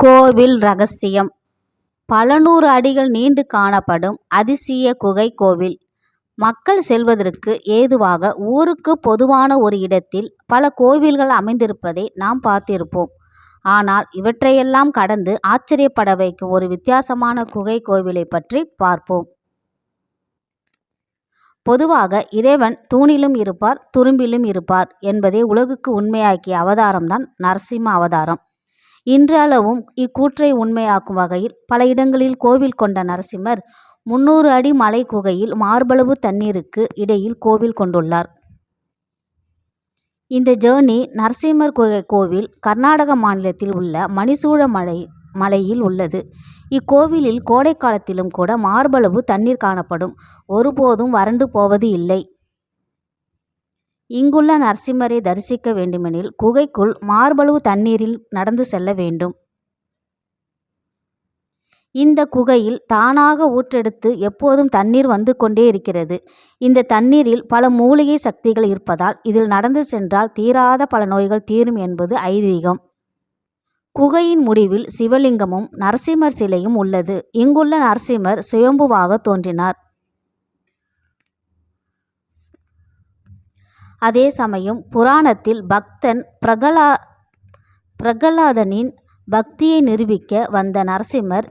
கோவில் ரகசியம். பல நூறு அடிகள் நீண்டு காணப்படும் அதிசய குகை கோவில். மக்கள் செல்வதற்கு ஏதுவாக ஊருக்கு பொதுவான ஒரு இடத்தில் பல கோவில்கள் அமைந்திருப்பதை நாம் பார்த்திருப்போம். ஆனால் இவற்றையெல்லாம் கடந்து ஆச்சரியப்பட வைக்கும் ஒரு வித்தியாசமான குகை கோவிலை பற்றி பார்ப்போம். பொதுவாக இறைவன் தூணிலும் இருப்பார், துரும்பிலும் இருப்பார் என்பதை உலகுக்கு உண்மையாக்கிய அவதாரம்தான் நரசிம்ம அவதாரம். இன்றளவும் இக்கூற்றை உண்மையாக்கும் வகையில் பல இடங்களில் கோவில் கொண்ட நரசிம்மர் 300 அடி மலை குகையில் மார்பளவு தண்ணீருக்கு இடையில் கோவில் கொண்டுள்ளார். இந்த ஜேர்னி நரசிம்மர் குகை கோவில் கர்நாடக மாநிலத்தில் உள்ள மணிசூழ மலையில் உள்ளது. இக்கோவிலில் கோடை காலத்திலும் கூட மார்பளவு தண்ணீர் காணப்படும். ஒருபோதும் வறண்டு போவது இல்லை. இங்குள்ள நரசிம்மரை தரிசிக்க வேண்டுமெனில் குகைக்குள் மார்பளவு தண்ணீரில் நடந்து செல்ல வேண்டும். இந்த குகையில் தானாக ஊற்றெடுத்து எப்போதும் தண்ணீர் வந்து கொண்டே இருக்கிறது. இந்த தண்ணீரில் பல மூலிகை சக்திகள் இருப்பதால் இதில் நடந்து சென்றால் தீராத பல நோய்கள் தீரும் என்பது ஐதீகம். குகையின் முடிவில் சிவலிங்கமும் நரசிம்மர் சிலையும் உள்ளது. இங்குள்ள நரசிம்மர் சுயம்புவாக தோன்றினார். அதே சமயம் புராணத்தில் பக்தன் பிரகலாதனின் பக்தியை நிரூபிக்க வந்த நரசிம்மர்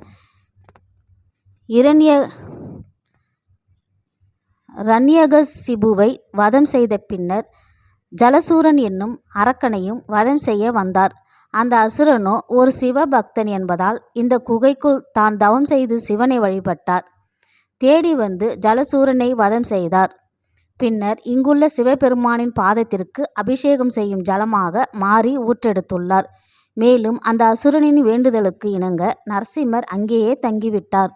இரண்யகசிபுவை வதம் செய்த பின்னர் ஜலசூரன் என்னும் அரக்கனையும் வதம் செய்ய வந்தார். அந்த அசுரனோ ஒரு சிவபக்தன் என்பதால் இந்த குகைக்குள் தான் தவம் செய்து சிவனை வழிபட்டார். தேடி வந்து ஜலசூரனை வதம் செய்தார். பின்னர் இங்குள்ள சிவபெருமானின் பாதத்திற்கு அபிஷேகம் செய்யும் ஜலமாக மாறி ஊற்றெடுத்துள்ளார். மேலும் அந்த அசுரனின் வேண்டுதலுக்கு இணங்க நரசிம்மர் அங்கேயே தங்கிவிட்டார்.